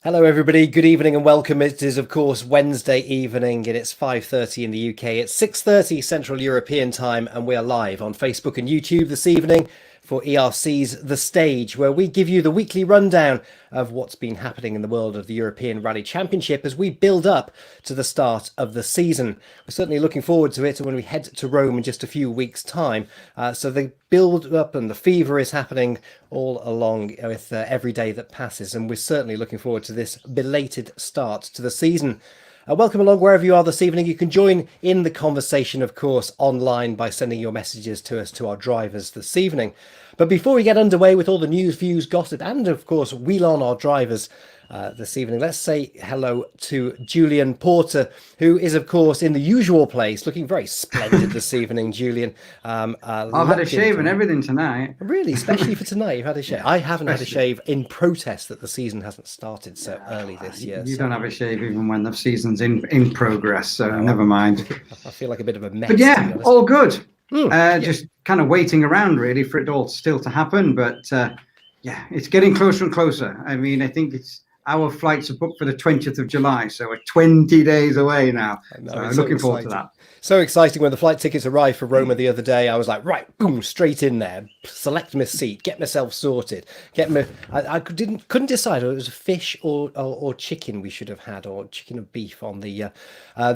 Hello everybody, good evening and welcome. It is of course Wednesday evening and it's 5:30 in the UK. It's 6:30 Central European time and we are live on Facebook and YouTube this evening for ERC's The Stage, where we give you the weekly rundown of what's been happening in the world of the European Rally Championship as we build up to the start of the season. We're certainly looking forward to it when we head to Rome in just a few weeks' time. So the build up and the fever is happening all along with every day that passes, and we're certainly looking forward to this belated start to the season. Welcome along wherever you are this evening. You can join in the conversation, of course, online by sending your messages to us, to our drivers this evening. But before we get underway with all the news, views, gossip, and of course, wheel on our drivers this evening, let's say hello to Julian Porter, who is, of course, in the usual place, looking very splendid this evening, Julian. I've had a shave and everything tonight. Really? Especially for tonight, you've had a shave? I haven't had a shave in protest that the season hasn't started so early this year. You don't have a shave even when the season's in progress, so never mind. I feel like a bit of a mess. But yeah, all good. Just kind of waiting around really for it all still to happen. But yeah, it's getting closer and closer. I mean, I think our flights are booked for the 20th of July, so we're 20 days away now. So I'm looking forward to that. So exciting. When the flight tickets arrived for Roma the other day, I was like, right, boom, straight in there, select my seat, get myself sorted, I couldn't decide whether it was fish or chicken we should have had, or chicken or beef on the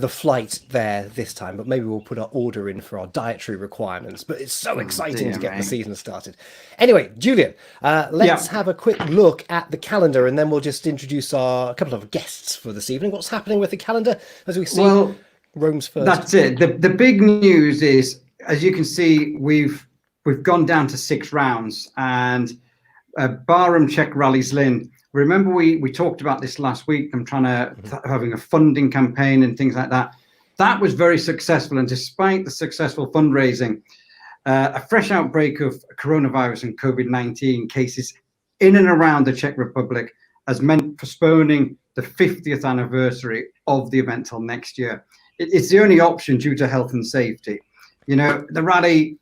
flight there this time. But maybe we'll put our order in for our dietary requirements. But it's so exciting to get the season started. Anyway, Julian, let's have a quick look at the calendar, and then we'll just introduce a couple of guests for this evening. What's happening with the calendar as we see Rome's first? That's it. The big news is, as you can see, we've gone down to 6 rounds, and Barham Czech Rally's Lynn. Remember we talked about this last week. I'm having a funding campaign and things like that. That was very successful, and despite the successful fundraising, a fresh outbreak of coronavirus and COVID-19 cases in and around the Czech Republic has meant postponing the 50th anniversary of the event till next year. It's the only option due to health and safety. You know, the rally,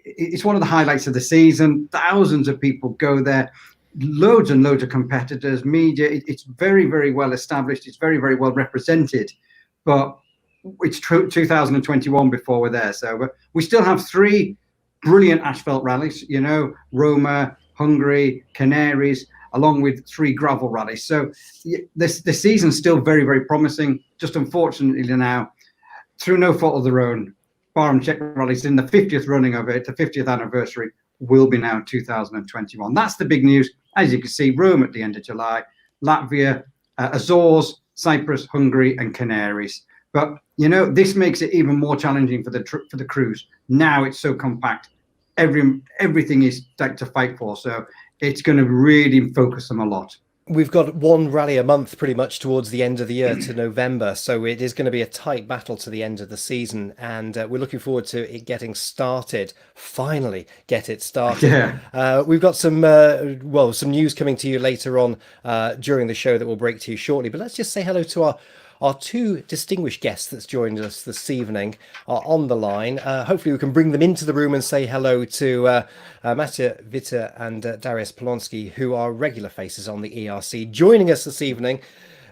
it's one of the highlights of the season. Thousands of people go there, loads and loads of competitors, media. It's very, very well established. It's very, very well represented. But it's 2021 before we're there. So we still have 3 brilliant asphalt rallies, you know, Roma, Hungary, Canaries, along with 3 gravel rallies. So the season's still very, very promising. Just unfortunately now, through no fault of their own, Barham Czech Rally's in the 50th running of it. The 50th anniversary will be now 2021. That's the big news. As you can see, Rome at the end of July, Latvia, Azores, Cyprus, Hungary, and Canaries. But you know, this makes it even more challenging for the crews. Now it's so compact. Everything is to fight for. So it's going to really focus them a lot. We've got 1 rally a month pretty much towards the end of the year to November. So it is going to be a tight battle to the end of the season. And we're looking forward to it getting started. Finally get it started. Yeah. We've got some news coming to you later on during the show that we'll break to you shortly. But let's just say hello to our 2 distinguished guests that's joined us this evening are on the line. Hopefully we can bring them into the room and say hello to Mattia Vita and Dariusz Poloński, who are regular faces on the ERC. Joining us this evening,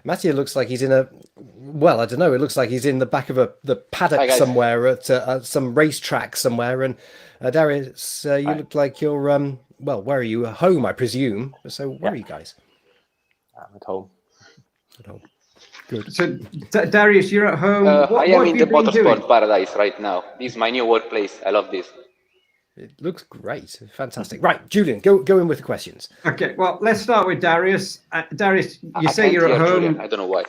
Mattia looks like he's in it looks like he's in the back of the paddock somewhere at some racetrack somewhere. And Dariusz, you look like you're, where are you? Home, I presume. So where are you guys? I'm at home. At home. Good. So, Dariusz, you're at home. I am in the motorsport paradise right now. This is my new workplace. I love this. It looks great. Fantastic. Right, Julian, go in with the questions. Okay, well, let's start with Dariusz. Dariusz, you say you're at home. Julian. I don't know why.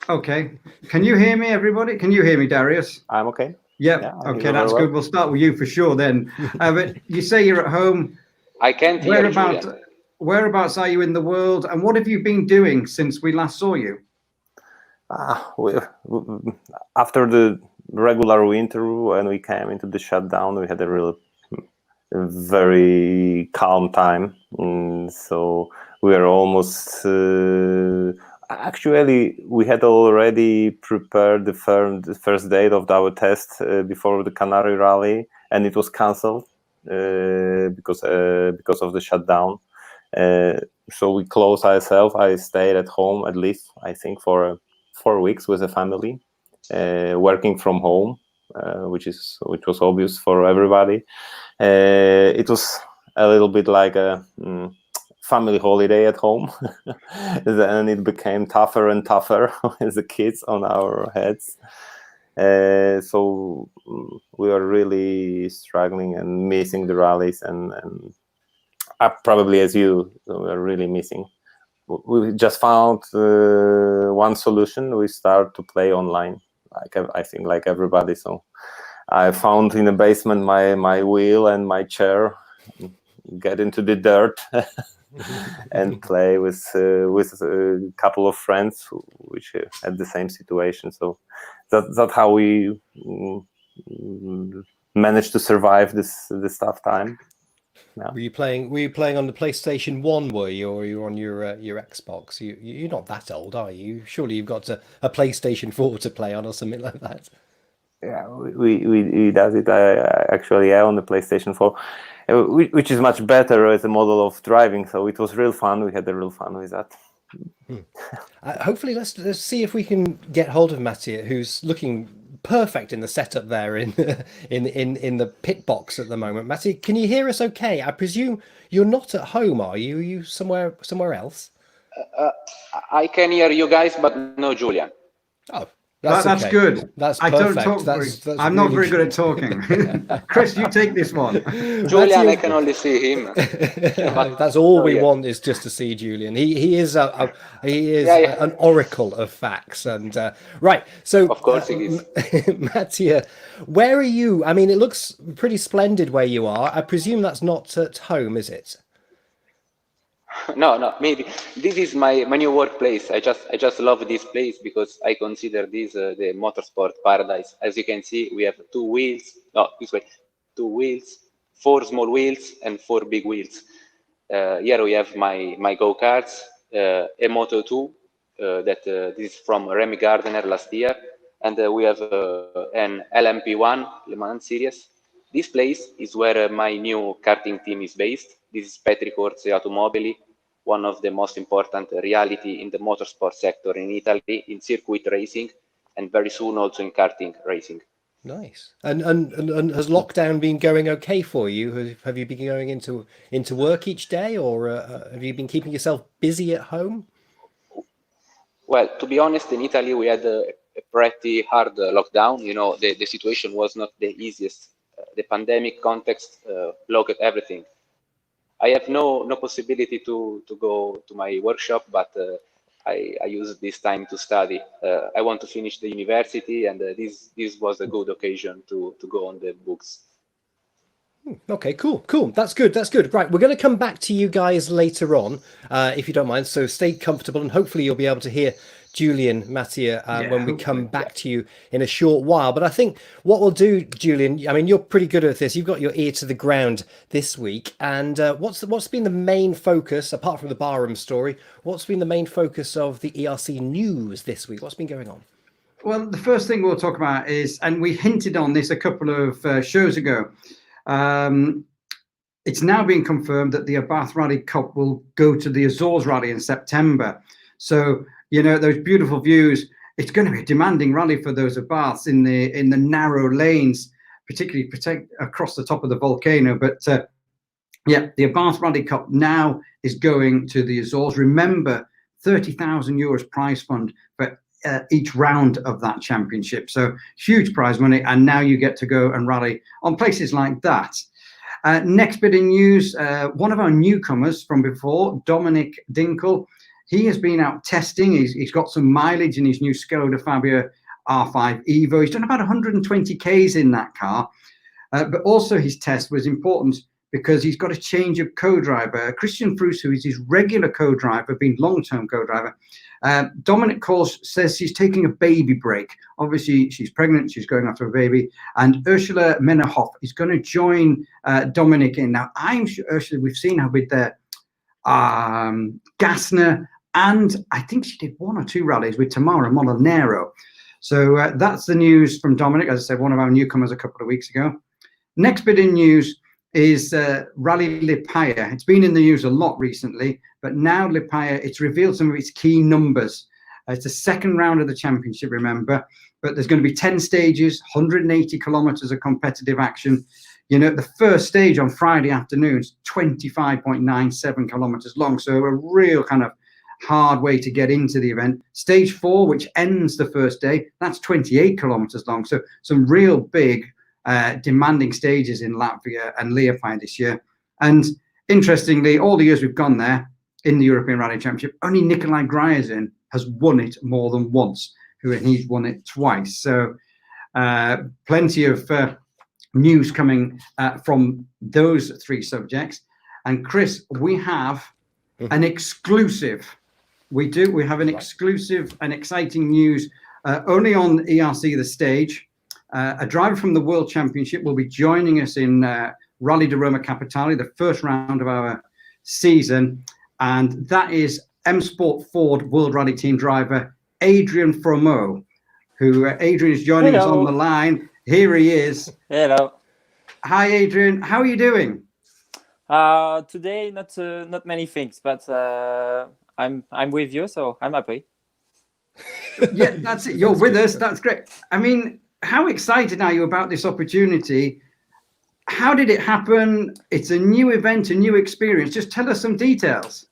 Okay. Can you hear me, everybody? Can you hear me, Dariusz? I'm okay. Yep. Yeah, okay, that's good. We'll start with you for sure then. But you say you're at home. I can't hear you. Whereabouts are you in the world, and what have you been doing since we last saw you? After the regular winter, when we came into the shutdown, we had a very calm time. So we are almost actually we had already prepared the first date of our test before the Canary Rally, and it was cancelled because of the shutdown. So we closed ourselves. I stayed at home at least, I think, for 4 weeks with the family, working from home, which was obvious for everybody. It was a little bit like a family holiday at home. Then it became tougher and tougher with the kids on our heads. So we were really struggling and missing the rallies, and probably as you, we were really missing. We just found one solution. We start to play online, I think like everybody. So I found in the basement my wheel and my chair, get into the dirt and play with a couple of friends which had the same situation. So that's how we managed to survive this tough time. Yeah. Were you playing on the PlayStation 1, were you, or were you on your Xbox? You're not that old, are you? Surely you've got a PlayStation 4 to play on or something like that. Yeah, we does it actually on the PlayStation 4, which is much better as a model of driving. So it was real fun. We had a real fun with that. Hopefully, let's see if we can get hold of Mattia, who's looking perfect in the setup there in the pit box at the moment. Mattia, can you hear us okay? I presume you're not at home, are you? Are you somewhere else? I can hear you guys, but no Julian. Oh, that's okay. Good. That's I perfect. don't talk. That's I'm not very good at talking. Chris, you take this one. Julian, Mattia, I can only see him. That's all we want, is just to see Julian. He is an oracle of facts. And right, so of course he is. Mattia, where are you? I mean, it looks pretty splendid where you are. I presume that's not at home, is it? No, maybe this is my new workplace. I just love this place because I consider this the motorsport paradise. As you can see, we have 2 wheels. No, this way, 2 wheels, 4 small wheels, and 4 big wheels. Here we have my go-karts, a Moto 2 that this is from Remy Gardner last year, and we have an LMP1 Le Mans series. This place is where my new karting team is based. This is Petricorse Automobili, one of the most important reality in the motorsport sector in Italy, in circuit racing, and very soon also in karting racing. Nice. And has lockdown been going okay for you? Have you been going into work each day, or have you been keeping yourself busy at home? Well, to be honest, in Italy we had a pretty hard lockdown. You know, the situation was not the easiest. The pandemic context blocked everything. I have no possibility to go to my workshop, but I use this time to study. I want to finish the university, and this was a good occasion to go on the books. Okay, cool. That's good. Right, we're going to come back to you guys later on, if you don't mind. So stay comfortable, and hopefully you'll be able to hear Julian, Mattia, when we come back to you in a short while. But I think what we'll do, Julian, I mean, you're pretty good at this. You've got your ear to the ground this week. And what's been the main focus, apart from the Barham story, what's been the main focus of the ERC news this week? What's been going on? Well, the first thing we'll talk about is, and we hinted on this a couple of shows ago, it's now been confirmed that the Abarth Rally Cup will go to the Azores Rally in September. So, you know, those beautiful views, it's going to be a demanding rally for those Abarths in the narrow lanes, particularly across the top of the volcano. But yeah, the Abarth Rally Cup now is going to the Azores. Remember, €30,000 prize fund for each round of that championship. So huge prize money. And now you get to go and rally on places like that. Next bit in news, one of our newcomers from before, Dominic Dinkel, he has been out testing. He's got some mileage in his new Skoda Fabia R5 Evo. He's done about 120 Ks in that car. But also his test was important because he's got a change of co-driver. Christian Fruus, who is his regular co-driver, been long-term co-driver. Dominic says she's taking a baby break. Obviously, she's pregnant. She's going after a baby. And Ursula Mennerhoff is going to join Dominic in. Now, I'm sure Ursula, we've seen her with the Gassner, and I think she did 1 or 2 rallies with Tamara Molinero. So that's the news from Dominic. As I said, one of our newcomers a couple of weeks ago. Next bit in news, is Rally Lipaia. It's been in the news a lot recently, but now Lipaia, it's revealed some of its key numbers. It's the second round of the championship, remember, but there's going to be 10 stages, 180 kilometers of competitive action. You know, the first stage on Friday afternoons, 25.97 kilometers long. So a real kind of hard way to get into the event. Stage 4, which ends the first day, that's 28 kilometers long. So some real big demanding stages in Latvia and Liepāja this year. And interestingly, all the years we've gone there in the European Rally Championship, only Nikolai Gryazin has won it more than once, and he's won it twice. So plenty of news coming from those three subjects. And Chris, we have an exclusive. We have an exclusive and exciting news only on ERC The Stage. A driver from the World Championship will be joining us in Rally di Roma Capitale, the first round of our season. And that is M Sport Ford World Rally Team driver Adrian Fourmaux, who Adrian is joining us on the line. Here he is. Hello. Hi, Adrian. How are you doing? Today, not many things, but I'm with you, so I'm happy. Yeah, that's it. You're with us. That's great. I mean, how excited are you about this opportunity? How did it happen? It's a new event, a new experience. Just tell us some details.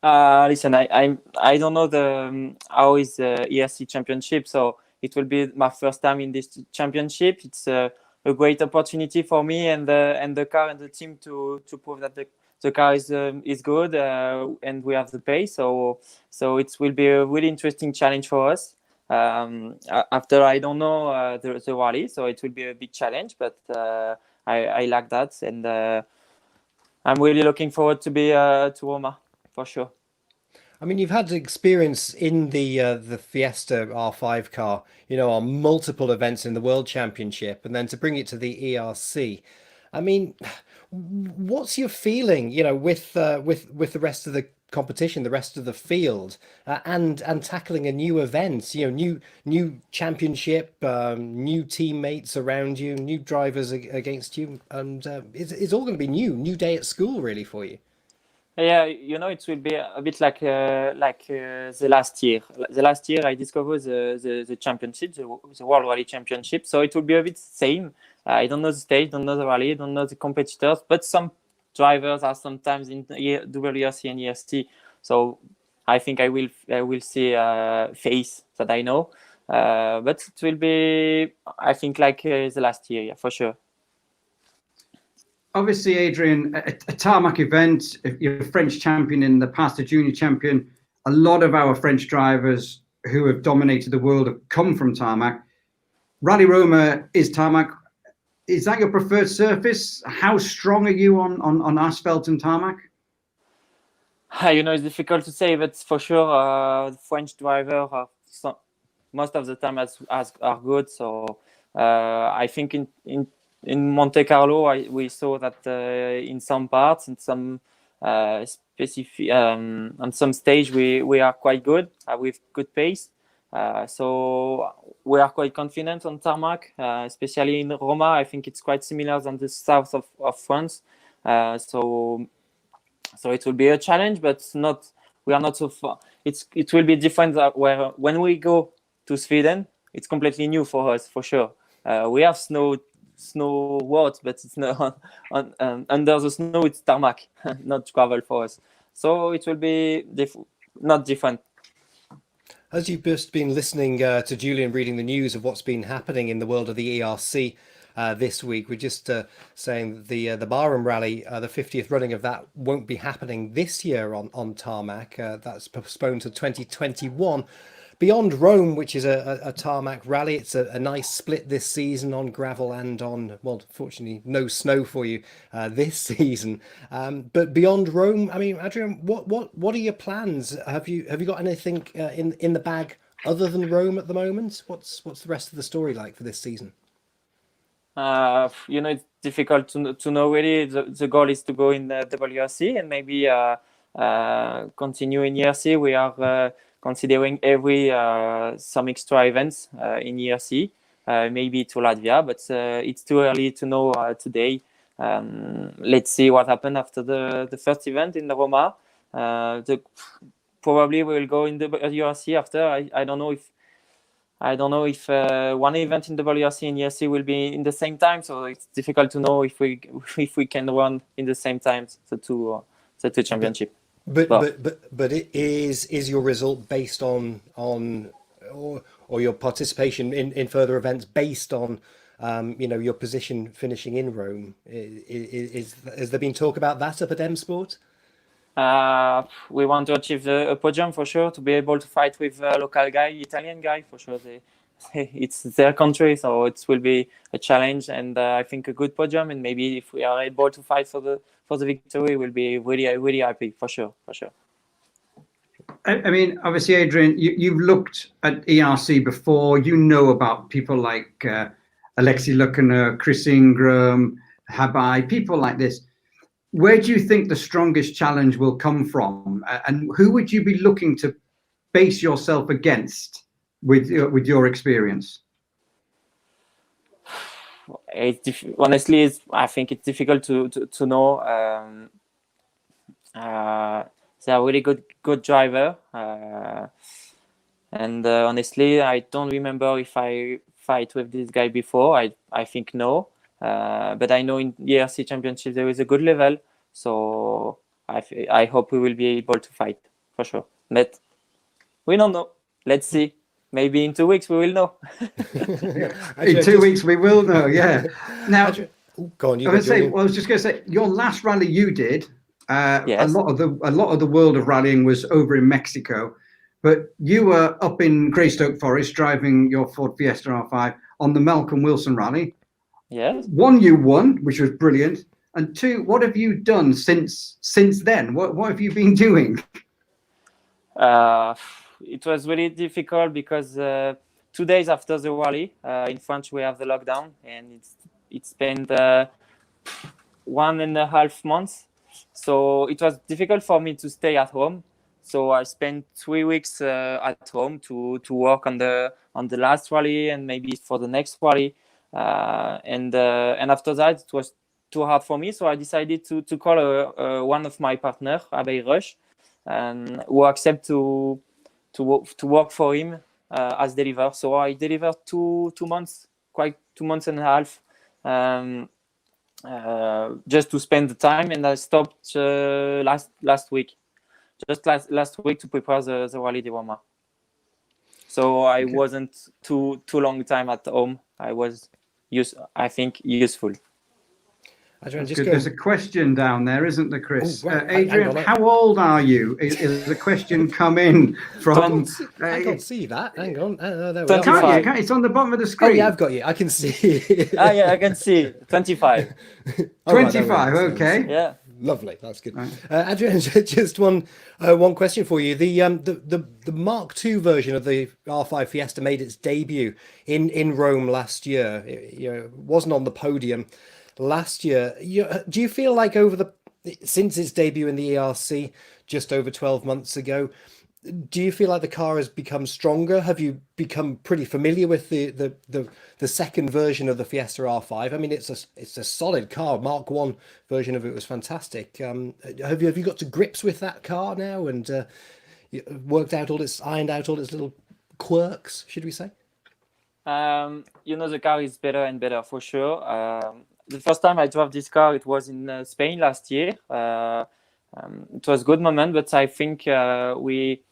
Listen, I don't know how is the ERC Championship, so it will be my first time in this championship. It's a great opportunity for me and the car and the team to prove that the car is good and we have the pace. So it will be a really interesting challenge for us. After I don't know the rally, so it will be a big challenge, but I like that, and I'm really looking forward to be to Roma for sure. I mean, you've had experience in the Fiesta R5 car, you know, on multiple events in the World Championship, and then to bring it to the ERC. I mean, what's your feeling, you know, with the rest of the competition, the rest of the field, and tackling a new event, you know, new championship, new teammates around you, new drivers against you, and it's all going to be new day at school really for you. Yeah, you know, it will be a bit like the last year. The last year I discovered the championship, the World Rally Championship. So it will be a bit the same. I don't know the stage, don't know the rally, don't know the competitors, but some drivers are sometimes in WRC and ERC. So I think I will see a face that I know. But it will be, I think, like the last year, yeah, for sure. Obviously, Adrian, a tarmac event, you're a French champion in the past, a junior champion. A lot of our French drivers who have dominated the world have come from tarmac. Rally Roma is tarmac. Is that your preferred surface? How strong are you on asphalt and tarmac? You know, it's difficult to say, but for sure, French drivers are most of the time are good. So I think in Monte Carlo, we saw that in some parts, in some specific, on some stage, we are quite good with good pace. So we are quite confident on tarmac, especially in Roma. I think it's quite similar than the south of France. So it will be a challenge, but we are not so far. It will be different where when we go to Sweden, it's completely new for us, for sure. We have snow roads, but it's not under the snow. It's tarmac, not gravel for us. So it will be not different. As you've just been listening to Julian reading the news of what's been happening in the world of the ERC this week, we're just saying the Bahrain Rally, the 50th running of that won't be happening this year on tarmac. That's postponed to 2021. Beyond Rome, which is a tarmac rally, it's a nice split this season on gravel and on, well, fortunately, no snow for you this season. But beyond Rome, I mean, Adrian, what are your plans? Have you got anything in the bag other than Rome at the moment? What's the rest of the story like for this season? You know, it's difficult to know really. The goal is to go in the WRC and maybe continue in ERC. We are considering some extra events in ERC, maybe to Latvia, but it's too early to know today. Let's see what happened after the first event in the Roma. Probably we will go in the WRC after. I don't know if one event in WRC and ERC will be in the same time, so it's difficult to know if we can run in the same time the two championship. But it is your result based on or your participation in further events based on your position finishing in Rome? Has there been talk about that up at M Sport? We want to achieve a podium for sure, to be able to fight with a local guy, Italian guy for sure. It's their country, so it will be a challenge, and I think a good podium. And maybe if we are able to fight for the victory, we'll be really happy for sure. I mean, obviously, Adrian, you've looked at ERC before. You know about people like Alexi Luckner, Chris Ingram, Habai, people like this. Where do you think the strongest challenge will come from, and who would you be looking to base yourself against with your experience? Honestly, I think it's difficult to know. They are really good driver, and honestly, I don't remember if I fight with this guy before. I think no. But I know in the ERC Championship there is a good level, so I hope we will be able to fight for sure. But we don't know. Let's see. Maybe in 2 weeks we will know. In 2 weeks we will know. Yeah. Now, go on. I was just going to say, your last rally you did. Yes. A lot of the world of rallying was over in Mexico, but you were up in Greystoke Forest driving your Ford Fiesta R5 on the Malcolm Wilson rally. Yes. One, you won, which was brilliant. And two, what have you done since then? What have you been doing? It was really difficult because 2 days after the rally in France we have the lockdown, and it's spent 1.5 months. So it was difficult for me to stay at home. So I spent 3 weeks at home to work on the last rally and maybe for the next rally. And after that it was too hard for me, so I decided to call one of my partners, Abbey Rush, who accept to work for him as deliver. So I delivered 2 months, quite 2.5 months, just to spend the time, and I stopped last week, just last week to prepare the Rally di Roma. So I wasn't too long time at home. I was useful. Adrian, there's a question down there, isn't there, Chris? Adrian, how old are you? Is a question come in from? I can't see that. Hang on. There we are. It's on the bottom of the screen. Oh, yeah, I've got you. I can see. Yeah, I can see. 25. 25. Okay. Yeah. Lovely. That's good. Right. Adrian, just one question for you. The Mark II version of the R5 Fiesta made its debut in Rome last year. It wasn't on the podium last year. Do you feel like since its debut in the ERC just over 12 months ago, do you feel like the car has become stronger? Have you become pretty familiar with the second version of the Fiesta R5? I mean, it's a solid car. Mark I version of it was fantastic. Have you got to grips with that car now and ironed out all its little quirks, should we say? The car is better and better for sure. The first time I drove this car, it was in Spain last year. It was a good moment, but I think we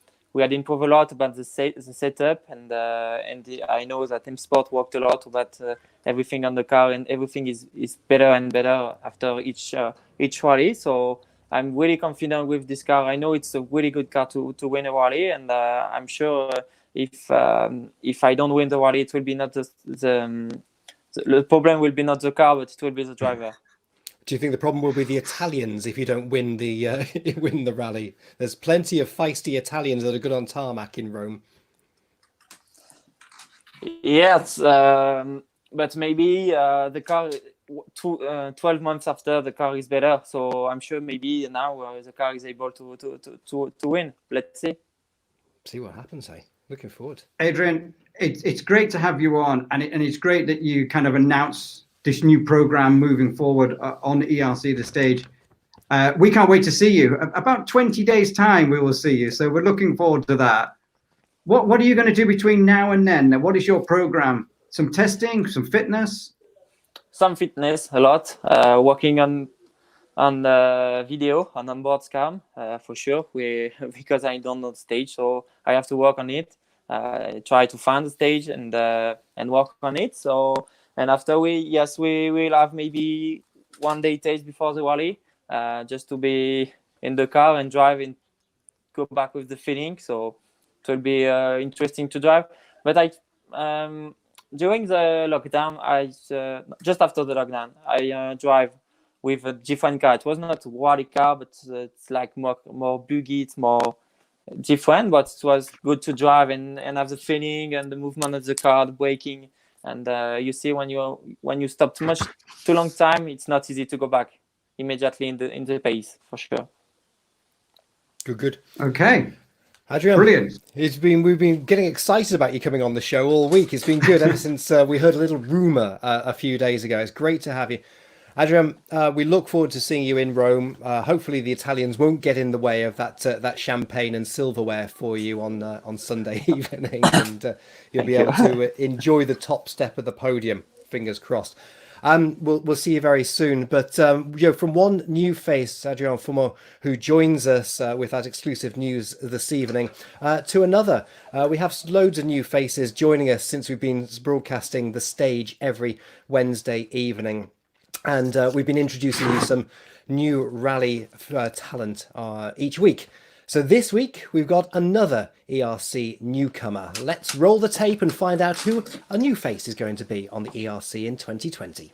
had improved a lot about the setup, and I know that M Sport worked a lot about everything on the car, and everything is better and better after each rally. So I'm really confident with this car. I know it's a really good car to win a rally, and I'm sure if I don't win the rally, it will be not the problem will be not the car, but it will be the driver. Do you think the problem will be the Italians if you don't win the rally? There's plenty of feisty Italians that are good on tarmac in Rome. Yes, but maybe the car 12 months after the car is better. So I'm sure maybe now the car is able to win. Let's see. See what happens. Looking forward. Adrian, it's great to have you on, and it's great that you kind of announce this new program moving forward on ERC The Stage. We can't wait to see you. About 20 days time we will see you, so we're looking forward to that. What are you going to do between now and then? What is your program? Some testing, some fitness? Some fitness, a lot. Working on video, on onboard cam, for sure. Because I don't know the stage, so I have to work on it. Try to find the stage and work on it. So, and after we will have maybe 1 day test before the rally, just to be in the car and drive and go back with the feeling. So it will be interesting to drive. But during the lockdown, just after the lockdown, I drive with a different car. It was not a rally car, but it's like more buggy. It's more different, but it was good to drive and have the feeling and the movement of the car, the braking. And you see, when you stop too long time, it's not easy to go back immediately in the pace, for sure. Good. Okay. Adrian, brilliant. We've been getting excited about you coming on the show all week. It's been good ever since we heard a little rumor a few days ago. It's great to have you. Adrian, we look forward to seeing you in Rome. Hopefully the Italians won't get in the way of that champagne and silverware for you on Sunday evening, and you'll be able to enjoy the top step of the podium. Fingers crossed. We'll see you very soon. But from one new face, Adrian Fourmaux, who joins us with that exclusive news this evening, to another. We have loads of new faces joining us since we've been broadcasting The Stage every Wednesday evening. And we've been introducing you some new rally talent each week. So this week, we've got another ERC newcomer. Let's roll the tape and find out who a new face is going to be on the ERC in 2020.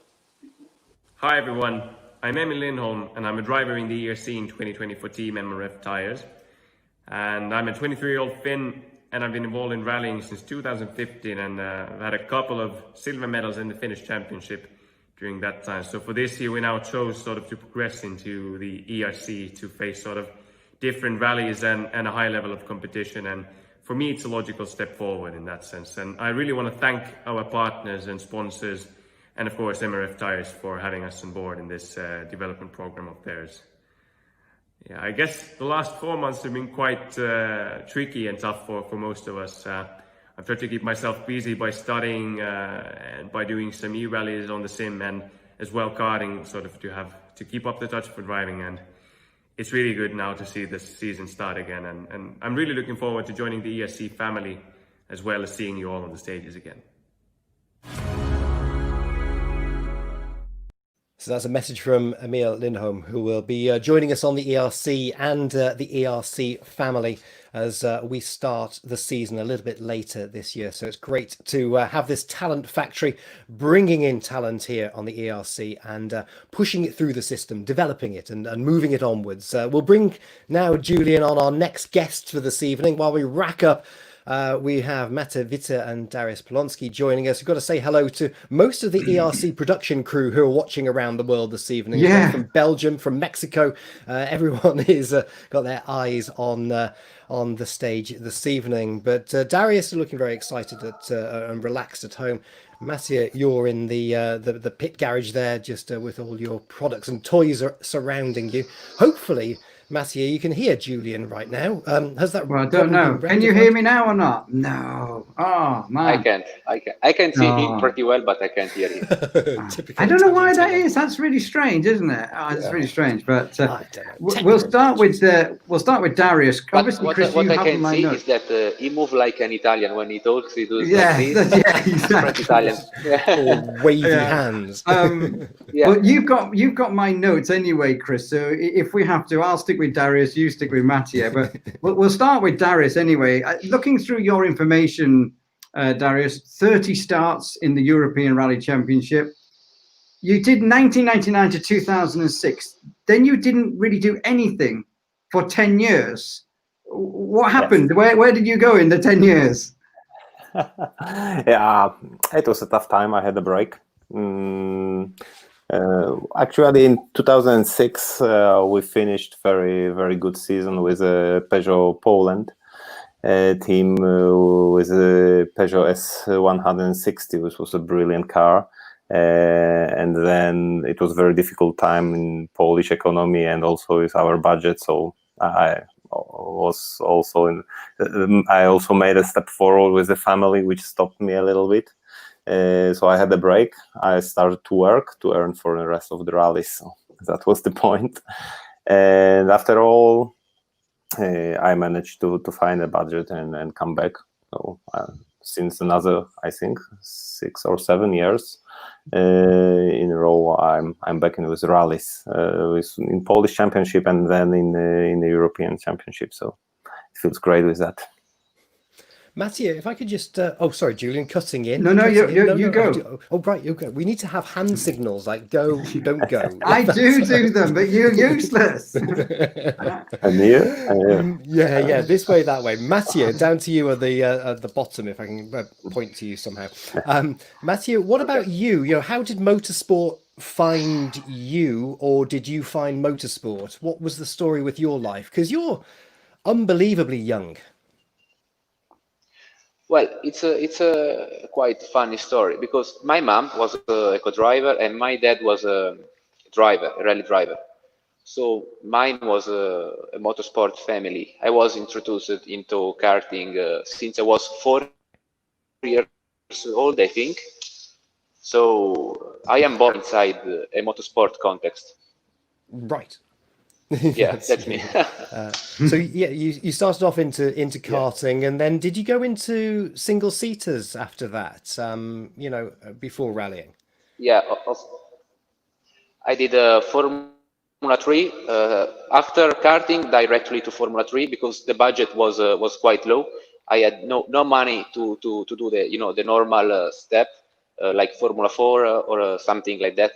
Hi everyone, I'm Emil Lindholm and I'm a driver in the ERC in 2020 for Team MRF Tires. And I'm a 23-year-old Finn and I've been involved in rallying since 2015 and I've had a couple of silver medals in the Finnish Championship during that time. So for this year we now chose sort of to progress into the ERC to face sort of different rallies and a high level of competition, and for me it's a logical step forward in that sense. And I really want to thank our partners and sponsors and of course MRF Tires for having us on board in this development program of theirs. Yeah, I guess the last 4 months have been quite tricky and tough for most of us. I've tried to keep myself busy by studying and by doing some e-rallies on the sim, and as well karting, sort of to keep up the touch for driving. And it's really good now to see this season start again. And I'm really looking forward to joining the ERC family, as well as seeing you all on the stages again. So that's a message from Emil Lindholm, who will be joining us on the ERC and the ERC family as we start the season a little bit later this year. So it's great to have this talent factory bringing in talent here on the ERC and pushing it through the system, developing it and moving it onwards. We'll bring now Julian on, our next guest for this evening, while we rack up. We have Mattia Vita and Dariusz Poloński joining us. We've got to say hello to most of the ERC production crew who are watching around the world this evening. Yeah. From Belgium, from Mexico. Everyone is got their eyes on the stage this evening. But Dariusz is looking very excited and relaxed at home. Mattia, you're in the pit garage there, just with all your products and toys surrounding you. Hopefully, Mattia, you can hear Julian right now. Has that? Well, I don't know. Can you hear me now or not? No. Oh man. I can see him pretty well, but I can't hear him. I don't know why that is. That's really strange, isn't it? It's really strange. But we'll start with Dariusz. Obviously, what I can see is that he moves like an Italian when he talks. He does like this. Yeah, exactly. Italian. Or wavy hands. Well, you've got my notes anyway, Chris. So if we have to, I'll stick with Dariusz, you stick with Mattia, but we'll start with Dariusz anyway. Looking through your information, Dariusz, 30 starts in the European Rally Championship. You did 1999 to 2006. Then you didn't really do anything for 10 years. What happened? Yes. Where did you go in the 10 years? Yeah, it was a tough time. I had a break. Actually, in 2006, we finished very good season with Peugeot Poland team with a Peugeot S160, which was a brilliant car. and then it was a very difficult time in Polish economy and also with our budget. So I was also I also made a step forward with the family, which stopped me a little bit. So I had a break. I started to work to earn for the rest of the rallies. So that was the point. And after all, I managed to find a budget and come back. So since another, I think, 6 or 7 years in a row, I'm back in with rallies, in Polish Championship and then in the European Championship. So it feels great with that. Mattia, if I could just, oh, sorry, Julian, cutting in. No, you go. Oh, right, you go. We need to have hand signals like go, don't go. I do them, but you're useless. And here? Yeah, this way, that way. Mattia, down to you at the bottom, if I can point to you somehow. Mattia, what about you? You know, how did motorsport find you, or did you find motorsport? What was the story with your life? Because you're unbelievably young. Well, it's a quite funny story because my mom was a co-driver and my dad was a rally driver. So mine was a motorsport family. I was introduced into karting since I was 4 years old, I think. So I am born inside a motorsport context. Right. Yeah, that's me. So yeah, you started off into karting, and then did you go into single seaters after that? You know, before rallying. Yeah, I did Formula 3 after karting directly to Formula 3 because the budget was quite low. I had no money to do the the normal step like Formula 4 or something like that.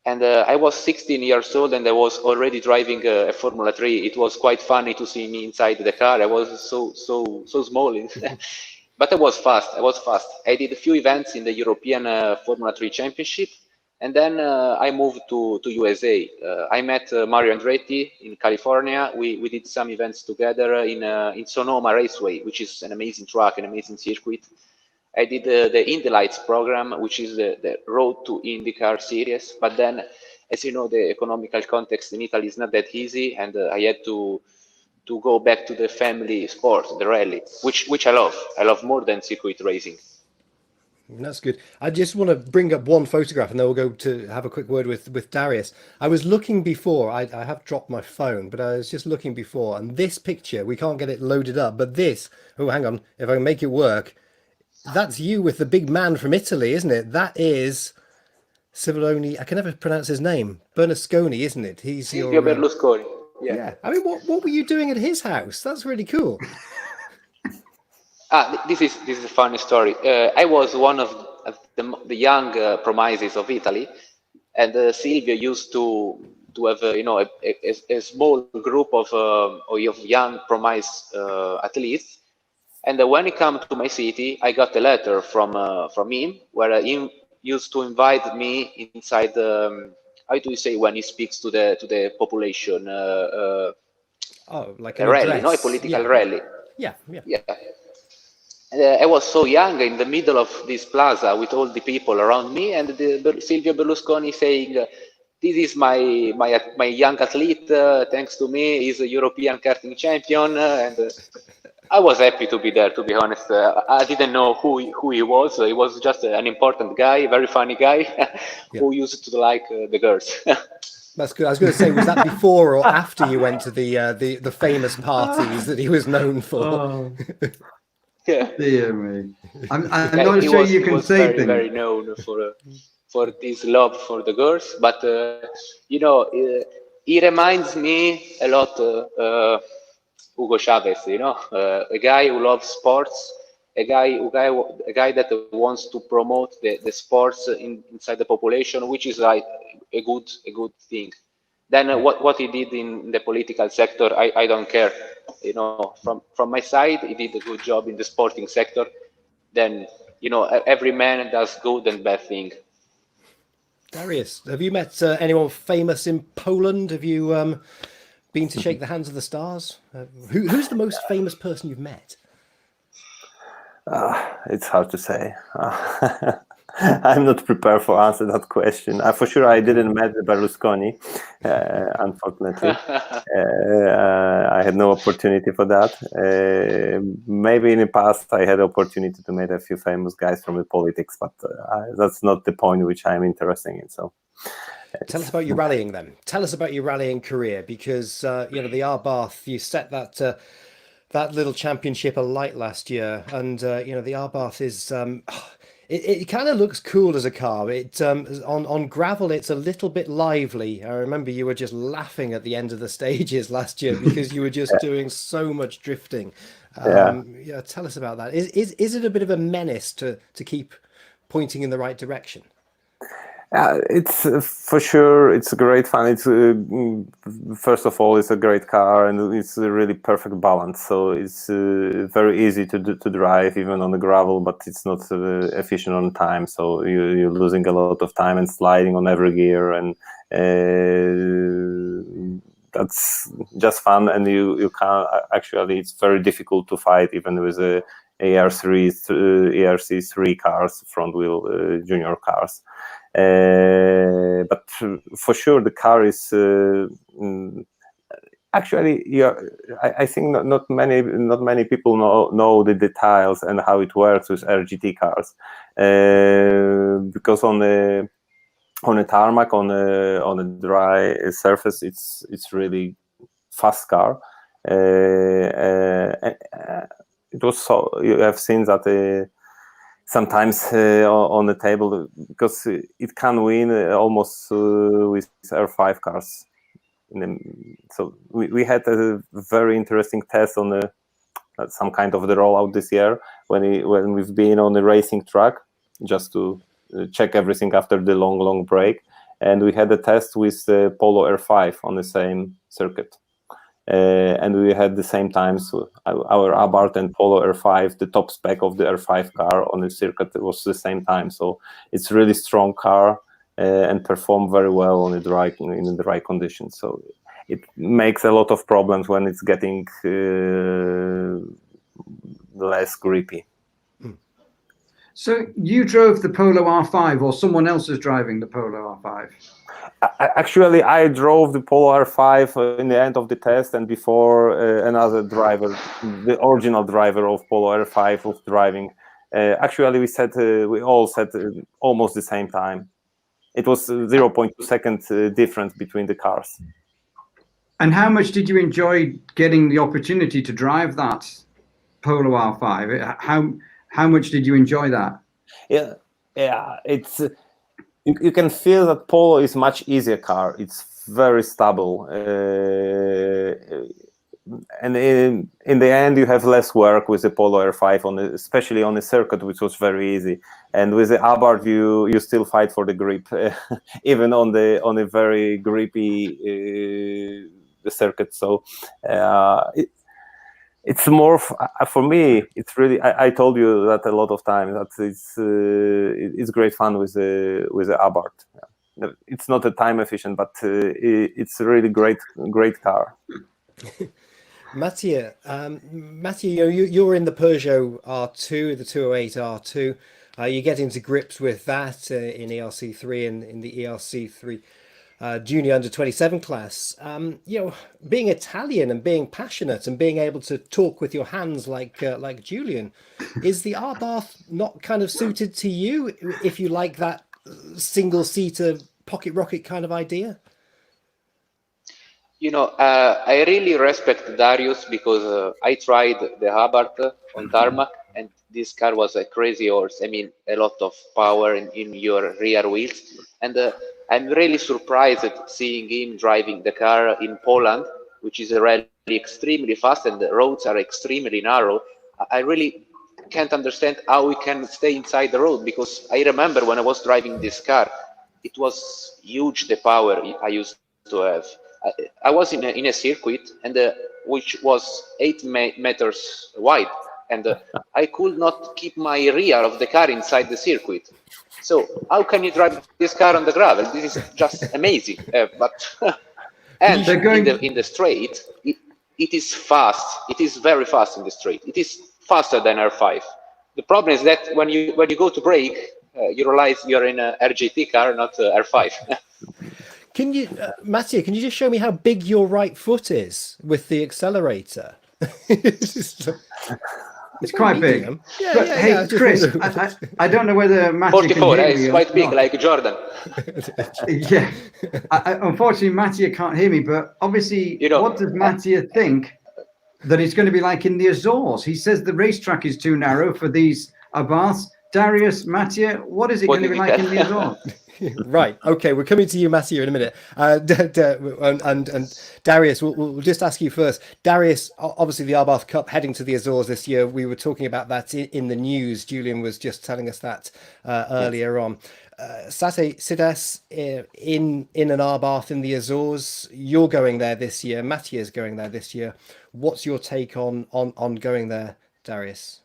And I was 16 years old and I was already driving a Formula 3. It was quite funny to see me inside the car. I was so small, but I was fast. I did a few events in the European Formula 3 Championship, and then I moved to USA. I met Mario Andretti in California. We did some events together in Sonoma Raceway, which is an amazing track, an amazing circuit. I did the Indy Lights program, which is the Road to IndyCar series. But then, as you know, the economical context in Italy is not that easy, and I had to go back to the family sport, the rally, which I love. I love more than circuit racing. That's good. I just want to bring up one photograph, and then we'll go to have a quick word with Dariusz. I was looking before. I have dropped my phone, but I was just looking before, and this picture, we can't get it loaded up, but this. Oh, hang on, if I can make it work. That's you with the big man from Italy, isn't it? That is Civiloni. I can never pronounce his name. Berlusconi, isn't it? He's Silvio Berlusconi. Yeah. I mean, what were you doing at his house? That's really cool. This is a funny story. I was one of the young promises of Italy, and Silvio used to have a small group of young promise athletes. And when he came to my city, I got a letter from him where he used to invite me inside. How do you say when he speaks to the population? Like a rally, a political rally. Yeah. I was so young in the middle of this plaza with all the people around me, and Silvio Berlusconi saying, "This is my young athlete. Thanks to me, he's a European karting champion." And I was happy to be there, to be honest. I didn't know who he was. He was just an important guy, a very funny guy who used to like the girls. That's good. I was going to say, was that before or after you went to the famous parties that he was known for? Oh. Yeah. Dear me. I'm not sure you can say things. Very known for this love for the girls, but he reminds me a lot Hugo Chavez, a guy who loves sports, a guy that wants to promote the sports inside the population, which is like a good thing. Then what he did in the political sector, I don't care. From my side, he did a good job in the sporting sector. Then every man does good and bad thing. Dariusz, have you met anyone famous in Poland? Have you been to shake the hands of the stars? Who's the most famous person you've met? It's hard to say. I'm not prepared for answer that question. For sure, I didn't meet Berlusconi, unfortunately. I had no opportunity for that. Maybe in the past I had opportunity to meet a few famous guys from the politics, but that's not the point which I'm interested in. So, tell us about your rallying then. Tell us about your rallying career, because the Arbath, you set that little championship alight last year, and the Arbath is it kind of looks cool as a car. It on gravel it's a little bit lively. I remember you were just laughing at the end of the stages last year because you were just doing so much drifting. Yeah, tell us about that. Is it a bit of a menace to keep pointing in the right direction? It's for sure. It's great fun. It's first of all, it's a great car, and it's a really perfect balance. So it's very easy to drive even on the gravel, but it's not efficient on time. So you're losing a lot of time and sliding on every gear, and that's just fun. And you can't actually. It's very difficult to fight even with a ERC3 cars, front wheel junior cars. But for sure the car is actually, I think not many people know the details and how it works with RGT cars, because on the tarmac, on a dry surface, it's really fast car. It was so, you have seen that sometimes on the table, because it can win almost with R5 cars. So we had a very interesting test on some kind of the rollout this year when we've been on the racing track just to check everything after the long break, and we had a test with the Polo R5 on the same circuit. And we had the same times. Our Abarth and Polo R5, the top spec of the R5 car on the circuit, was the same time. So it's really strong car and perform very well on the in the dry conditions. So it makes a lot of problems when it's getting less grippy. So you drove the Polo R5, or someone else is driving the Polo R5? Actually, I drove the Polo R5 in the end of the test, and before another driver, the original driver of Polo R5, was driving. Actually, we all said almost the same time. It was 0.2 seconds difference between the cars. And how much did you enjoy getting the opportunity to drive that Polo R5? How much did you enjoy that? Yeah, it's you can feel that Polo is much easier car. It's very stable, and in the end you have less work with the Polo R5 especially on the circuit, which was very easy. And with the Abarth, you still fight for the grip, even on the very grippy the circuit. So it's more for me. It's really. I told you that a lot of times that it's great fun with the Abarth. Yeah. It's not a time efficient, but it's a really great car. Mattia, you're in the Peugeot R2, the 208 R2. You get into grips with that in ERC3 and in the ERC3 junior under 27 class. Being Italian and being passionate and being able to talk with your hands like Julian, is the Arbath not kind of suited to you if you like that single-seater pocket rocket kind of idea? I really respect Dariusz because I tried the Abarth on tarmac, and this car was a crazy horse. I mean, a lot of power in your rear wheels, and I'm really surprised at seeing him driving the car in Poland, which is a rally extremely fast and the roads are extremely narrow. I really can't understand how we can stay inside the road, because I remember when I was driving this car, it was huge, the power I used to have. I was in a circuit, and which was 8 meters wide, and I could not keep my rear of the car inside the circuit. So how can you drive this car on the gravel? This is just amazing. And in the straight, it is fast. It is very fast in the straight. It is faster than R5. The problem is that when you go to brake, you realize you're in a RGT car, not R5. Can you, Mattia, can you just show me how big your right foot is with the accelerator? It's quite big. Yeah, But yeah, hey, yeah. Chris, I don't know whether Mattia can 44, hear me it's or quite big, not. like Jordan. Yeah. Unfortunately, Mattia can't hear me, but obviously, You know, what does Mattia think that it's going to be like in the Azores? He says the racetrack is too narrow for these Abarths. Darius, Mattia, what is it going to be like in the Azores? Right. Okay. We're coming to you, Mattia, in a minute. And Darius, we'll just ask you first. Darius, obviously the Abarth Cup heading to the Azores this year. We were talking about that in the news. Julian was just telling us that earlier on. Sate Sidas in an Abarth in the Azores. You're going there this year. Mattia's going there this year. What's your take on going there, Darius?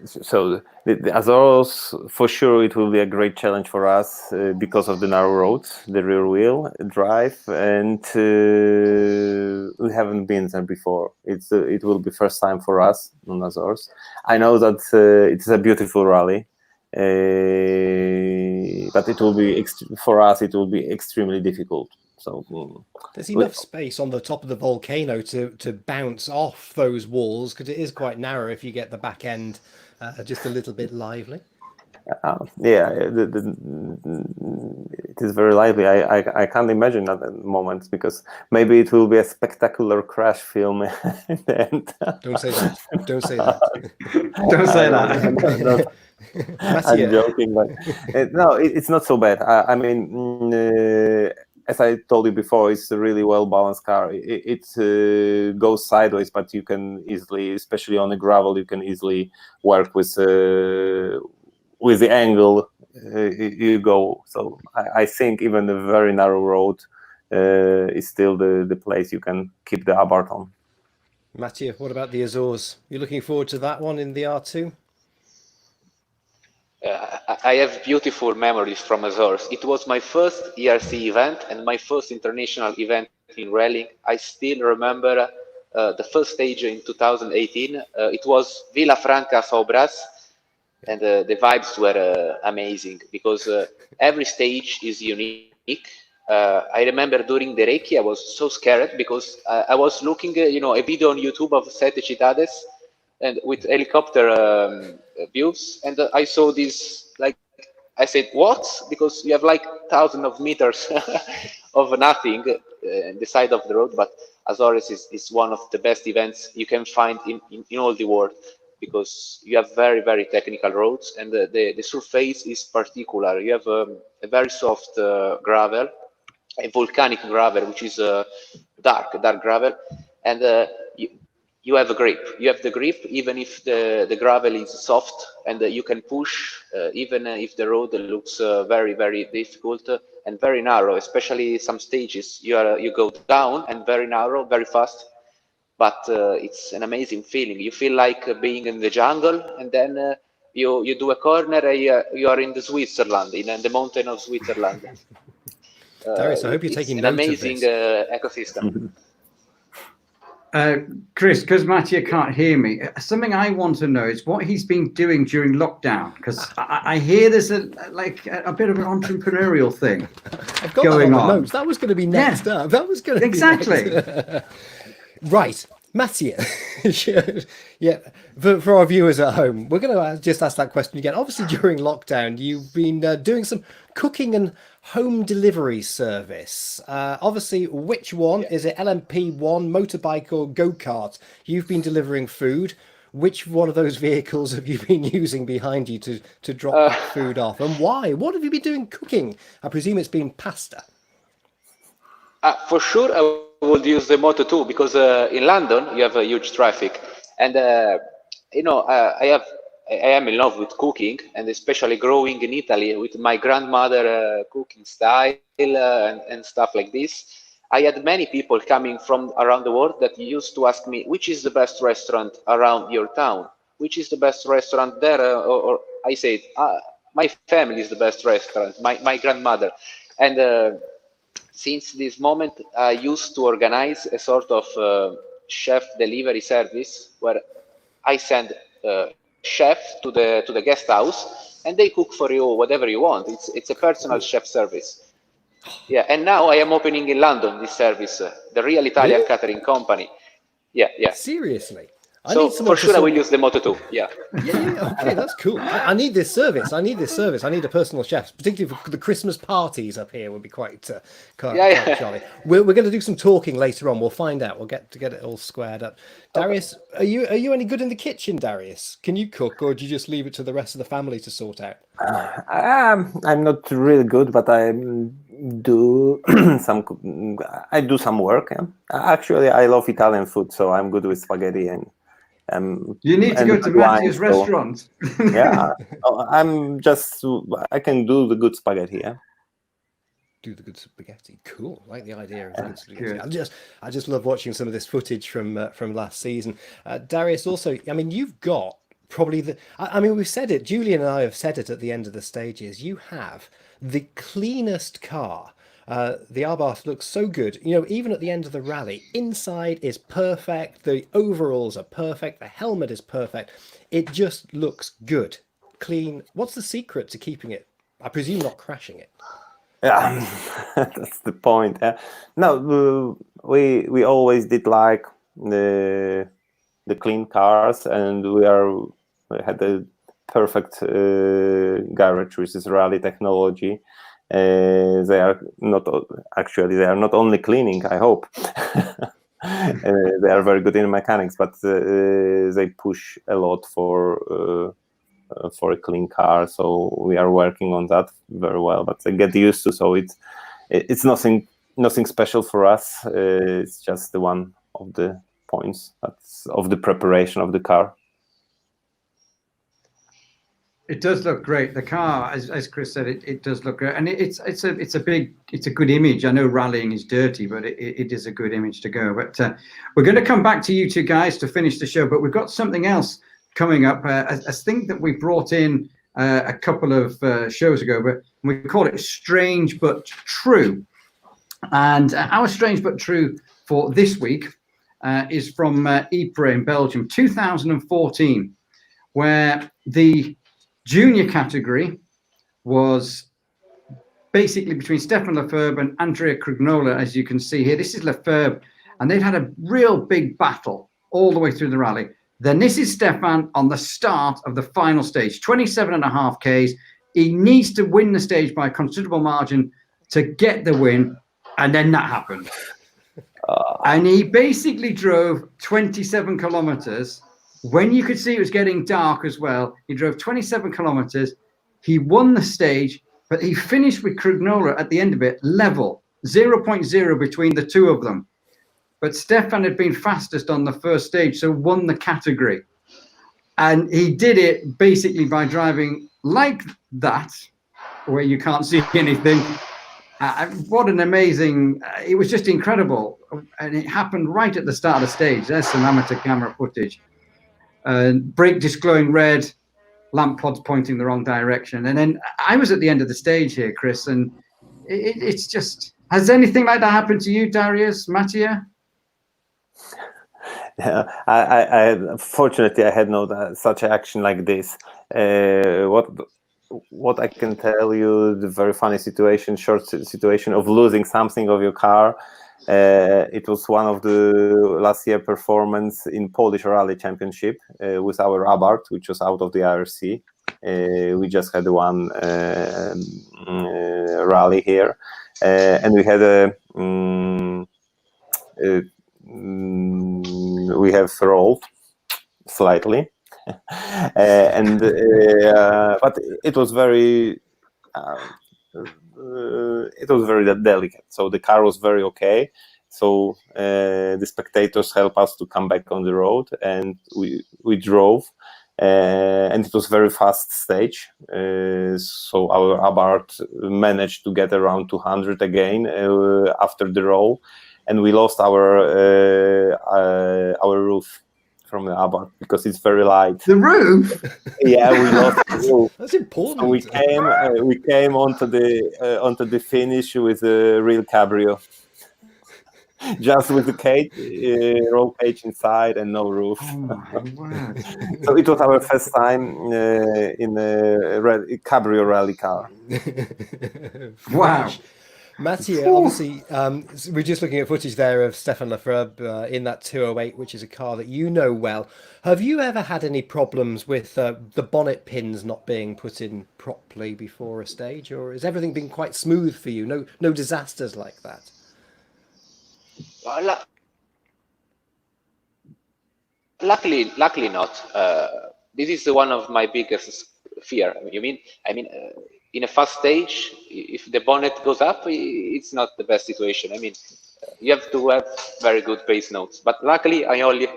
So the Azores, for sure, it will be a great challenge for us because of the narrow roads, the rear wheel drive, and we haven't been there before. It will be first time for us on Azores. I know that it's a beautiful rally, but it will be for us. It will be extremely difficult. So there's enough space on the top of the volcano to bounce off those walls, because it is quite narrow if you get the back end just a little bit lively. Yeah, it is very lively. I can't imagine at the moment, because maybe it will be a spectacular crash film at the end. Don't say that. Don't say that. Don't say that. No. I'm joking, but no, it's not so bad. I mean, as I told you before, it's a really well-balanced car. It goes sideways, but you can easily, especially on the gravel, you can easily work with the angle you go. So I think even the very narrow road is still the place you can keep the Abarth on. Mattia, what about the Azores? You're looking forward to that one in the R2? I have beautiful memories from Azores. It was my first ERC event and my first international event in rallying. I still remember the first stage in 2018. It was Villafranca Sobras, and the vibes were amazing, because every stage is unique. I remember during the Recce, I was so scared because I was looking, a video on YouTube of Sete Cidades, and with helicopter views, and I saw this, like, I said, what? Because you have like thousands of meters of nothing on the side of the road. But Azores is one of the best events you can find in all the world, because you have very, very technical roads, and the surface is particular. You have a very soft gravel, a volcanic gravel, which is dark gravel, and you have a grip. You have the grip even if the gravel is soft, and you can push even if the road looks very, very difficult and very narrow. Especially some stages, you go down and very narrow, very fast. But it's an amazing feeling. You feel like being in the jungle, and then you do a corner, and you are in the Switzerland, in the mountain of Switzerland. Darius, I hope you're taking an note amazing of this. ecosystem. Chris, because Mattia can't hear me, something I want to know is what he's been doing during lockdown, because I hear there's a bit of an entrepreneurial thing I've got going that on. on. Notes. That was going to be next up. That was going to exactly. be next. Right, Mattia. Yeah, for our viewers at home, we're going to just ask that question again. Obviously, during lockdown, you've been doing some cooking and home delivery service. Obviously, which one is it? LMP1, motorbike, or go-kart? You've been delivering food. Which one of those vehicles have you been using behind you to drop that food off, and why? What have you been doing cooking? I presume it's been pasta. For sure, I would use the Moto 2, because in London you have a huge traffic, and I am in love with cooking, and especially growing in Italy with my grandmother cooking style and stuff like this. I had many people coming from around the world that used to ask me, which is the best restaurant around your town? Which is the best restaurant there? Or I said, my family is the best restaurant, my grandmother. And since this moment, I used to organize a sort of chef delivery service where I send chef to the guest house, and they cook for you whatever you want. It's a personal chef service. Yeah, and now I am opening in London this service, the real Italian Really? catering company. Yeah. Seriously. So for sure I will use the Moto 2. Yeah. Yeah, okay, that's cool. I need this service. I need a personal chef, particularly for the Christmas parties up here would be quite jolly. We're going to do some talking later on. We'll find out. We'll get it all squared up. Darius, are you any good in the kitchen, Darius? Can you cook, or do you just leave it to the rest of the family to sort out? I'm not really good, but I do I do some work. Yeah. Actually, I love Italian food, so I'm good with spaghetti and. You need to go to Mattia's restaurant. Yeah, I can do the good spaghetti. Yeah. Do the good spaghetti. Cool. I like the idea of the good spaghetti. I just love watching some of this footage from last season. Darius, also, I mean, you've got probably we've said it. Julian and I have said it at the end of the stages. You have the cleanest car. The Abarth looks so good. You know, even at the end of the rally, inside is perfect. The overalls are perfect. The helmet is perfect. It just looks good, clean. What's the secret to keeping it? I presume not crashing it. Yeah, that's the point. No, we always did like the clean cars, and we had a perfect garage with this rally technology. They are not only cleaning, I hope. They are very good in mechanics, but they push a lot for a clean car. So we are working on that very well. But they get used to. So it's nothing special for us. It's just one of the points of the preparation of the car. It does look great. The car, as Chris said, it does look great, and it's a good image. I know rallying is dirty, but it is a good image to go. But we're going to come back to you two guys to finish the show. But we've got something else coming up, a thing that we brought in a couple of shows ago, but we call it Strange But True. And our Strange But True for this week is from Ypres in Belgium, 2014, where the junior category was basically between Stefan Lefebvre and Andrea Crugnola, as you can see here. This is Lefebvre, and they'd had a real big battle all the way through the rally. Then this is Stefan on the start of the final stage, 27.5 Ks. He needs to win the stage by a considerable margin to get the win, and then that happened. And he basically drove 27 kilometers. When you could see it was getting dark as well, he drove 27 kilometers. He won the stage, but he finished with Crugnola at the end of it level, 0.0 between the two of them. But Stefan had been fastest on the first stage, so won the category. And he did it basically by driving like that, where you can't see anything. What an amazing, it was just incredible. And it happened right at the start of the stage. There's some amateur camera footage. Brake disc glowing red, lamp pods pointing the wrong direction. And then I was at the end of the stage here, Chris, and it's just, has anything like that happened to you, Dariusz, Mattia? Yeah, I fortunately I had no such action like this. What I can tell you, the very funny short situation of losing something of your car. It was one of the last year performance in Polish Rally Championship with our Abarth, which was out of the IRC. We just had one rally here, and we had we have rolled slightly, and but it was very. It was very delicate, so the car was very okay. So the spectators helped us to come back on the road, and we drove, and it was very fast stage. So our Abarth managed to get around 200 again after the roll, and we lost our roof from the Abarth because it's very light. The roof? Yeah, we lost the roof. That's important. So we came onto the finish with a real cabrio. just with the cage, roll cage inside and no roof. Oh my word. So it was our first time in a cabrio rally car. Wow. Mattia, obviously, we're just looking at footage there of Stefan Lefebvre in that 208, which is a car that you know well. Have you ever had any problems with the bonnet pins not being put in properly before a stage, or has everything been quite smooth for you? No disasters like that? Luckily not. This is one of my biggest fear. I mean, in a fast stage, if the bonnet goes up, it's not the best situation. I mean, you have to have very good pace notes. But luckily, I only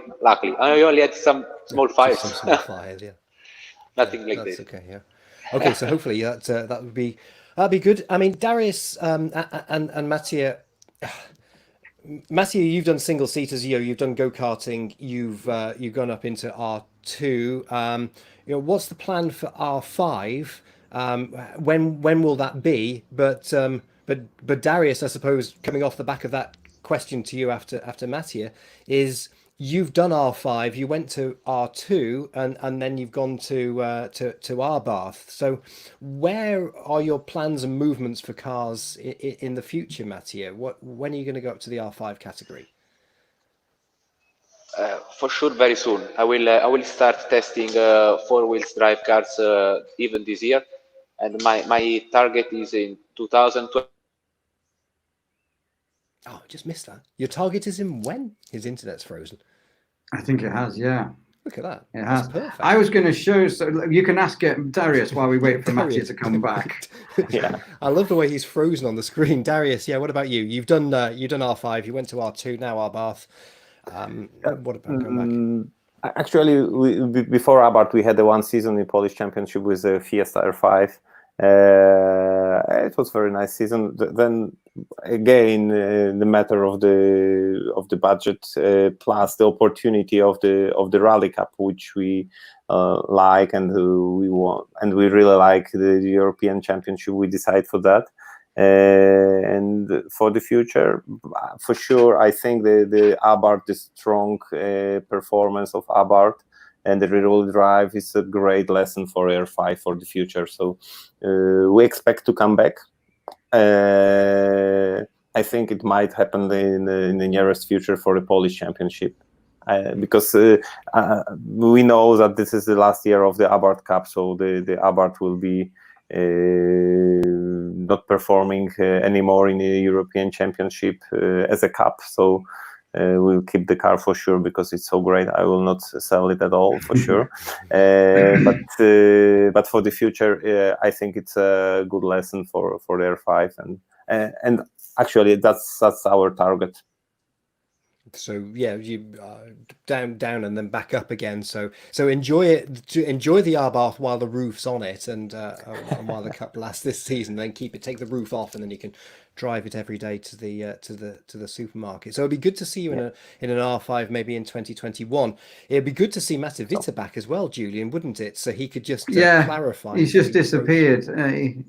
had some small fires. Some small fires, yeah. Nothing like That's this. okay, yeah. Okay, so hopefully that would be good. I mean, Dariusz and Mattia. Mattia, you've done single seaters. You've done go-karting. You've gone up into R2. What's the plan for R5? When will that be? But Dariusz, I suppose, coming off the back of that question to you after Mattia, is you've done R5, you went to R2, and then you've gone to Arbath. So where are your plans and movements for cars in the future, Mattia? When are you going to go up to the R5 category? For sure, very soon. I will start testing 4-wheel drive cars even this year, and my target is in 2020. Oh, I just missed that. Your target is in when? His internet's frozen. I think it has, yeah. Look at that. It has. That's perfect. I was going to show, so you can ask Dariusz while we wait for Mattia to come back. Yeah. I love the way he's frozen on the screen. Dariusz, yeah, what about you? You've done R5, you went to R2, now Arbath. What about going back? Actually, before Abarth, we had the one season in Polish Championship with the Fiesta R5. It was a very nice season. Then again, the matter of the budget plus the opportunity of the Rally Cup, which we like and we want, and we really like the European Championship. We decide for that. And for the future, for sure, I think the Abarth, the strong performance of Abarth and the rear-wheel drive is a great lesson for R5 for the future. So we expect to come back. I think it might happen in the nearest future for the Polish Championship. Because we know that this is the last year of the Abarth Cup, so the Abarth will be not performing anymore in the European Championship as a cup. So we'll keep the car for sure because it's so great. I will not sell it at all for sure. But for the future, I think it's a good lesson for the R5, and actually that's our target. So yeah, you down and then back up again. So enjoy it. Enjoy the Arbath while the roof's on it, and while the cup lasts this season. Then take the roof off, and then you can drive it every day to the supermarket. So it'd be good to see you in an R5 maybe in 2021. It'd be good to see Mattia Vita back as well, Julian, wouldn't it? So he could just clarify. He's just disappeared.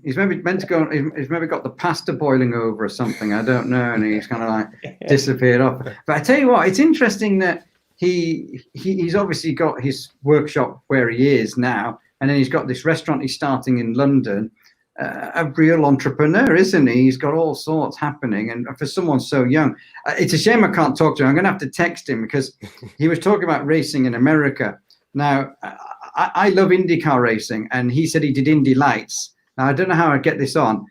He's maybe meant to go. He's maybe got the pasta boiling over or something. I don't know, and he's kind of like disappeared off. But I tell you what, it's interesting that he's obviously got his workshop where he is now, and then he's got this restaurant he's starting in London. A real entrepreneur, isn't he? He's got all sorts happening, and for someone so young, it's a shame I can't talk to him. I'm going to have to text him because he was talking about racing in America. Now, I love IndyCar racing, and he said he did Indy Lights. Now, I don't know how I'd get this on.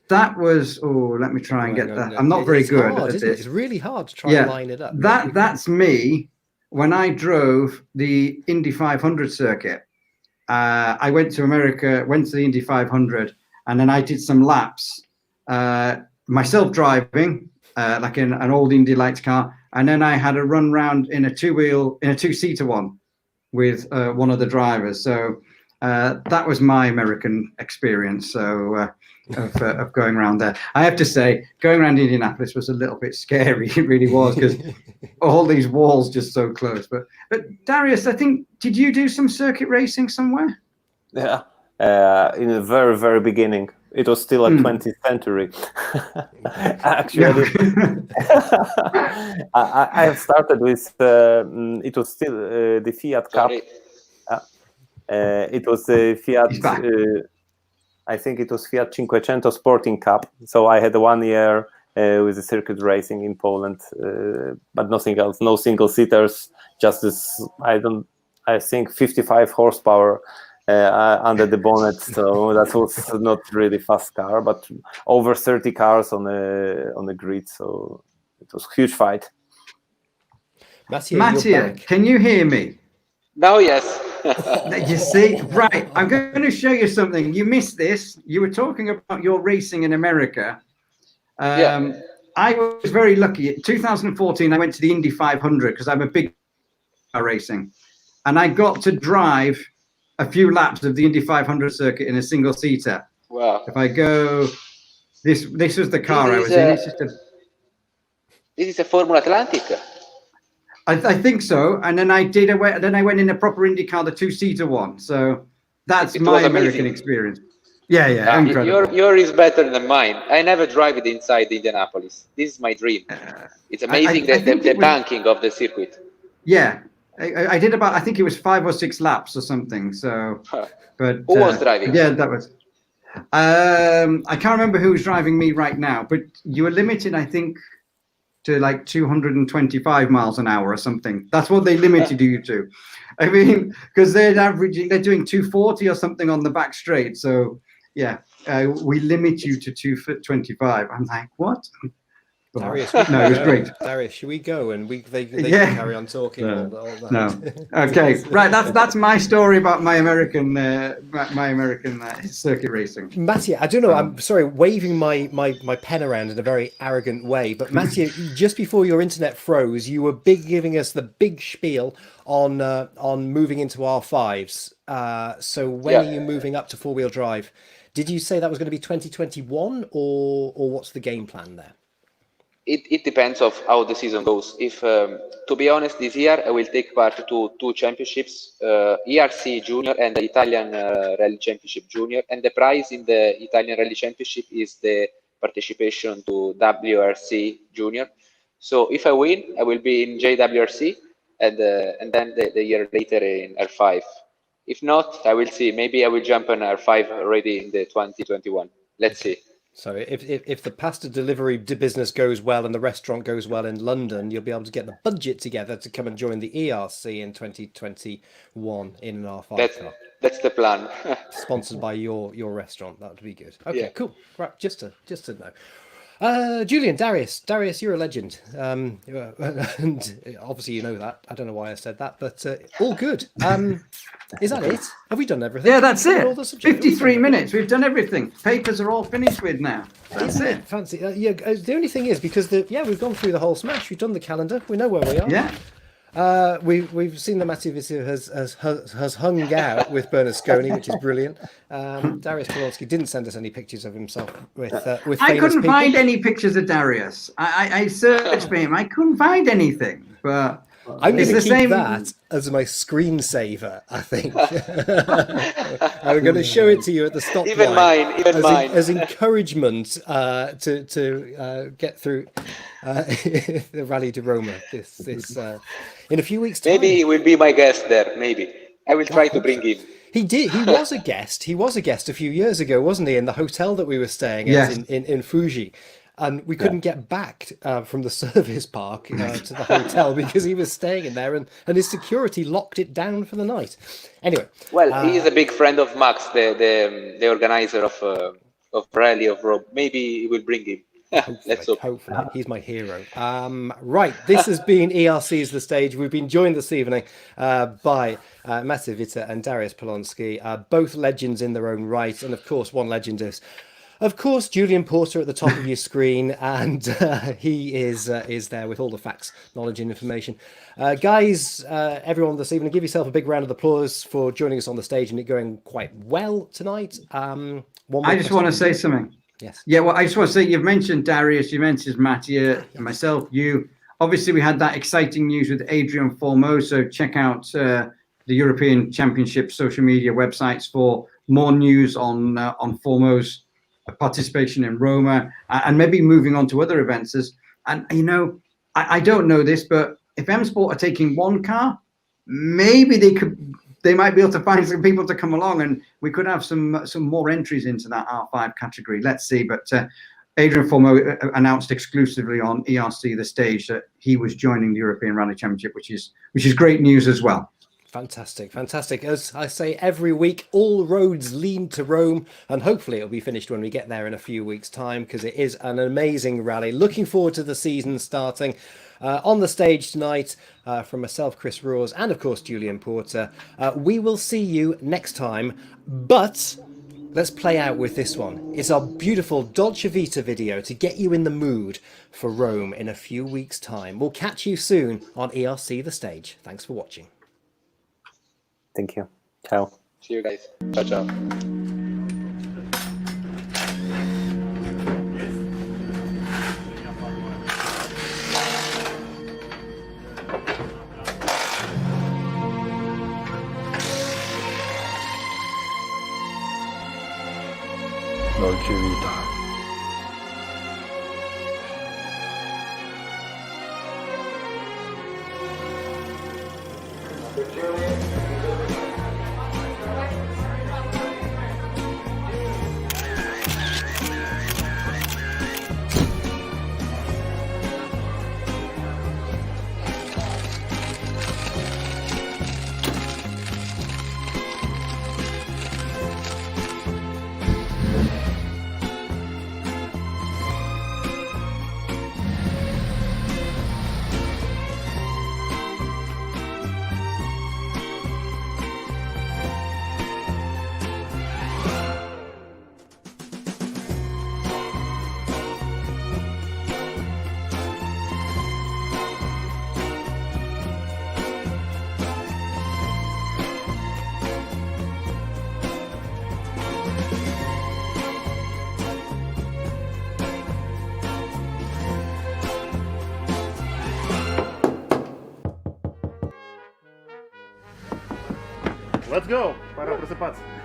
That was, let me try and get that. I'm not very good at this. It's really hard to try and line it up. That's me when I drove the Indy 500 circuit. I went to America, went to the Indy 500, and then I did some laps, myself driving, like in an old Indy Lights car. And then I had a run round in a two-seater one with one of the drivers. So that was my American experience. So of going around there. I have to say, going around Indianapolis was a little bit scary. It really was, because all these walls just so close. But Dariusz, I think, did you do some circuit racing somewhere? Yeah, in the very, very beginning. It was still a 20th century. Actually, I have started with, it was still the Fiat Cup. It was the Fiat, I think it was Fiat Cinquecento Sporting Cup. So I had 1 year with the circuit racing in Poland, but nothing else, no single seaters, just this, I think 55 horsepower under the bonnet, so that was not really fast car, but over 30 cars on the grid, so it was a huge fight. Mattia, can you hear me? Now, yes. You see, right, I'm going to show you something. You missed this. You were talking about your racing in America. I was very lucky. In 2014, I went to the Indy 500 because I'm a big car racing, and I got to drive a few laps of the Indy 500 circuit in a single seater. Wow! If I go, this was the car I was in. It's just this is a Formula Atlantic. I think so. And then I went in a proper Indy car, the 2-seater one. So that's my American experience. Yeah, incredible. Yours is better than mine. I never drive it inside Indianapolis. This is my dream. It's amazing the banking of the circuit. Yeah. I did about, I think it was 5 or 6 laps or something. So, but who was driving? Yeah, that was. I can't remember who's driving me right now, but you were limited, I think, to like 225 miles an hour or something. That's what they limited you to. I mean, because they're doing 240 or something on the back straight. So yeah, we limit you to 225. I'm like, what? Dariusz, no, it was great. Dariusz, should we go and they can carry on talking? No. All that. No. Okay, right. That's my story about my American circuit racing. Mattia, I don't know. I'm sorry, waving my pen around in a very arrogant way, but Mattia, just before your internet froze, you were giving us the big spiel on moving into R5s. So when are you moving up to 4-wheel drive? Did you say that was going to be 2021, or what's the game plan there? It depends of how the season goes. If, to be honest, this year I will take part to 2 championships, ERC Junior and the Italian Rally Championship Junior. And the prize in the Italian Rally Championship is the participation to WRC Junior. So if I win, I will be in JWRC and then the year later in R5. If not, I will see. Maybe I will jump on R5 already in the 2021. Let's see. So if the pasta delivery business goes well and the restaurant goes well in London, you'll be able to get the budget together to come and join the ERC in 2021 in an R5 car. That's the plan. Sponsored by your restaurant. That would be good. Okay, yeah. Cool. Right, just to know. Julian, Dariusz, you're a legend. And obviously you know that. I don't know why I said that, but all good. Is that it? Have we done everything? Yeah, that's it. 53 minutes. We've done everything. Papers are all finished with now. That's it. Fancy. The only thing is because we've gone through the whole smash. We've done the calendar. We know where we are. Yeah. We've seen that Mattia Vita has hung out with Bernasconi, which is brilliant. Dariusz Poloński didn't send us any pictures of himself with I couldn't people. find any pictures of Dariusz. I searched for him. I couldn't find anything. But I'm going to keep that as my screensaver, I think. I'm going to show it to you at the stoplight. Even mine. As encouragement to get through the Rally di Roma this in a few weeks' time. Maybe he will be my guest there. Maybe I will try to bring him. He did. He was a guest. He was a guest a few years ago, wasn't he? In the hotel that we were staying at in Fuji. And we couldn't get back from the service park to the hotel because he was staying in there, and his security locked it down for the night. Anyway, well, he is a big friend of Max, the organizer of Rally of Rome. Maybe he will bring him. Let's hope. Hopefully, he's my hero. Right, this has been ERC's The Stage. We've been joined this evening by Mattia Vita and Dariusz Poloński, both legends in their own right, and of course, one legend is. Of course, Julian Porter at the top of your screen, and he is there with all the facts, knowledge, and information. Guys, everyone this evening, give yourself a big round of applause for joining us on the stage and it going quite well tonight. I just want to say something. Yes. Yeah, well, I just want to say you've mentioned Dariusz, you mentioned Mattia, and myself, you. Obviously, we had that exciting news with Adrian Fourmaux, so check out the European Championship social media websites for more news on Fourmaux's participation in Roma, and maybe moving on to other events. And you know, I don't know this, but if M Sport are taking one car, maybe they might be able to find some people to come along, and we could have some more entries into that R5 category. Let's see. But Adrian Fourmaux announced exclusively on ERC The Stage that he was joining the European Rally Championship, which is great news as well. Fantastic, fantastic. As I say every week, all roads lead to Rome, and hopefully it'll be finished when we get there in a few weeks' time, because it is an amazing rally. Looking forward to the season starting. On the stage tonight, from myself, Chris Roars, and of course Julian Porter. We will see you next time, but let's play out with this one. It's our beautiful Dolce Vita video to get you in the mood for Rome in a few weeks' time. We'll catch you soon on ERC The Stage. Thanks for watching. Thank you. Ciao. See you guys. Ciao, ciao. Dolce Vita. Let's go! Пора просыпаться.